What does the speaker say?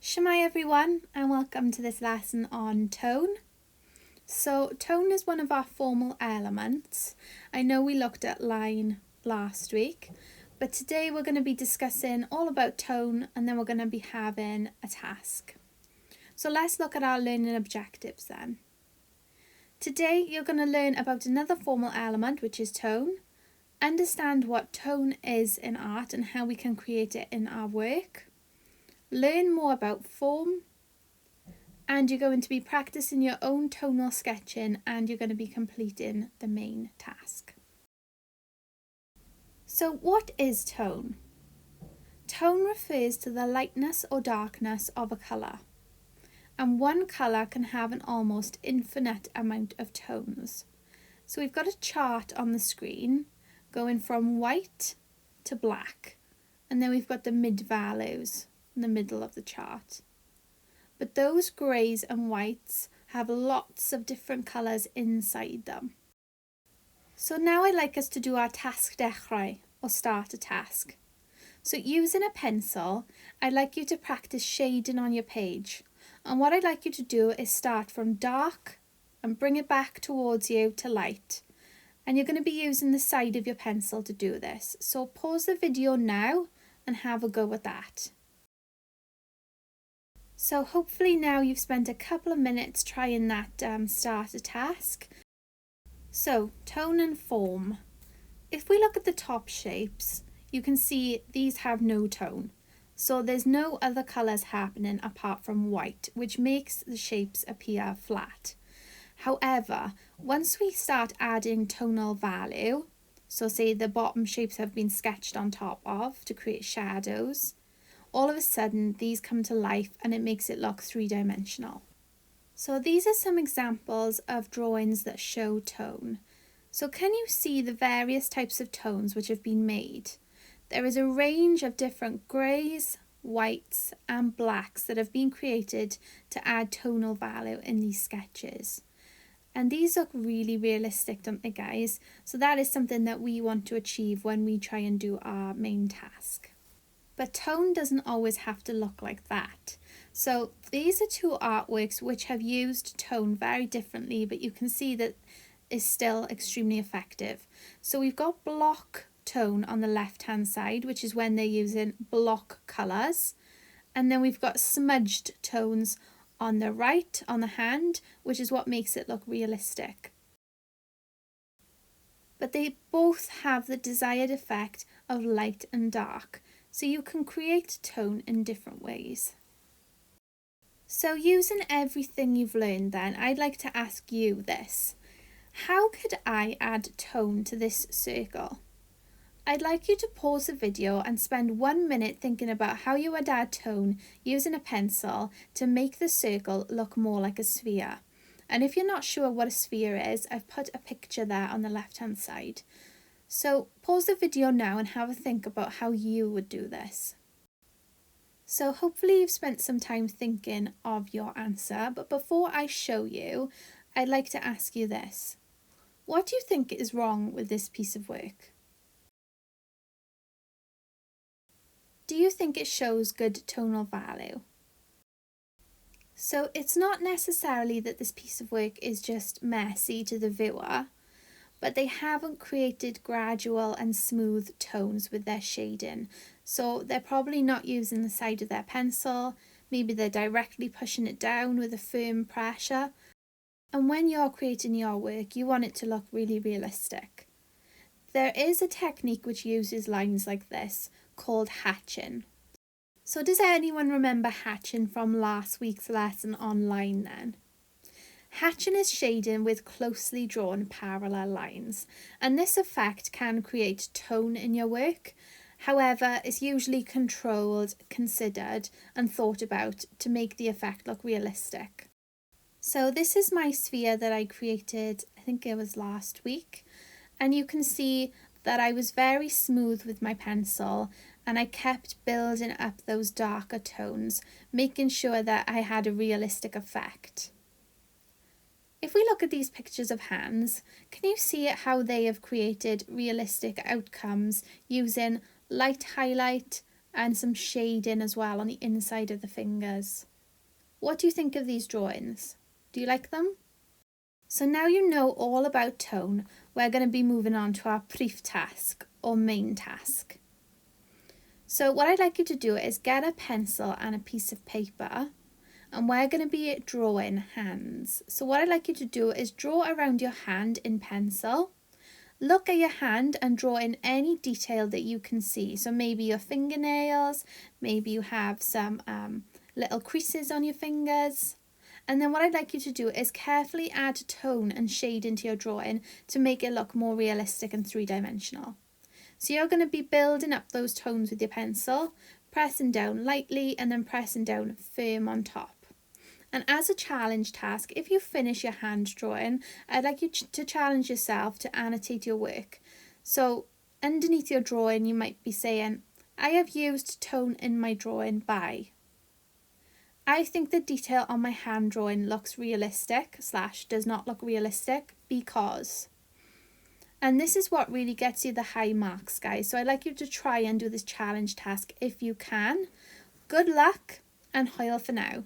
Shemai everyone, and welcome to this lesson on tone. So tone is one of our formal elements. I know we looked at line last week, but today we're going to be discussing all about tone and then we're going to be having a task. So let's look at our learning objectives then. Today you're going to learn about another formal element, which is tone, understand what tone is in art and how we can create it in our work, learn more about form, and you're going to be practicing your own tonal sketching and you're going to be completing the main task. So what is tone? Tone refers to the lightness or darkness of a colour, and one colour can have an almost infinite amount of tones. So we've got a chart on the screen going from white to black, and then we've got the mid values in the middle of the chart. But those greys and whites have lots of different colours inside them. So now I'd like us to do our task dechrau, or start a task. So using a pencil, I'd like you to practice shading on your page. And what I'd like you to do is start from dark and bring it back towards you to light. And you're going to be using the side of your pencil to do this. So pause the video now and have a go at that. So hopefully now you've spent a couple of minutes trying that starter task. So tone and form. If we look at the top shapes, you can see these have no tone. So there's no other colours happening apart from white, which makes the shapes appear flat. However, once we start adding tonal value, so say the bottom shapes have been sketched on top of to create shadows, all of a sudden these come to life and it makes it look three-dimensional. So these are some examples of drawings that show tone. So can you see the various types of tones which have been made? There is a range of different greys, whites and blacks that have been created to add tonal value in these sketches. And these look really realistic, don't they guys? So that is something that we want to achieve when we try and do our main task. But tone doesn't always have to look like that. So these are two artworks which have used tone very differently, but you can see that is still extremely effective. So we've got block tone on the left hand side, which is when they're using block colours. And then we've got smudged tones on the right, on the hand, which is what makes it look realistic. But they both have the desired effect of light and dark. So you can create tone in different ways. So using everything you've learned then, I'd like to ask you this. How could I add tone to this circle? I'd like you to pause the video and spend 1 minute thinking about how you would add tone using a pencil to make the circle look more like a sphere. And if you're not sure what a sphere is, I've put a picture there on the left hand side. So pause the video now and have a think about how you would do this. So hopefully you've spent some time thinking of your answer, but before I show you, I'd like to ask you this. What do you think is wrong with this piece of work? Do you think it shows good tonal value? So it's not necessarily that this piece of work is just messy to the viewer, but they haven't created gradual and smooth tones with their shading. So they're probably not using the side of their pencil, maybe they're directly pushing it down with a firm pressure. And when you're creating your work, you want it to look really realistic. There is a technique which uses lines like this called hatching. So does anyone remember hatching from last week's lesson online then? Hatching is shading with closely drawn parallel lines, and this effect can create tone in your work. However, it's usually controlled, considered and thought about to make the effect look realistic. So this is my sphere that I created, I think it was last week, and you can see that I was very smooth with my pencil and I kept building up those darker tones, making sure that I had a realistic effect. If we look at these pictures of hands, can you see how they have created realistic outcomes using light highlight and some shading as well on the inside of the fingers. What do you think of these drawings? Do you like them? So now you know all about tone, we're going to be moving on to our prif task or main task. So what I'd like you to do is get a pencil and a piece of paper, and we're going to be drawing hands. So what I'd like you to do is draw around your hand in pencil. Look at your hand and draw in any detail that you can see. So maybe your fingernails, maybe you have some little creases on your fingers. And then what I'd like you to do is carefully add tone and shade into your drawing to make it look more realistic and three-dimensional. So you're going to be building up those tones with your pencil, pressing down lightly and then pressing down firm on top. And as a challenge task, if you finish your hand drawing, I'd like you to challenge yourself to annotate your work. So underneath your drawing, you might be saying, I have used tone in my drawing by. I think the detail on my hand drawing looks realistic / does not look realistic because. And this is what really gets you the high marks, guys. So I'd like you to try and do this challenge task if you can. Good luck and hoil for now.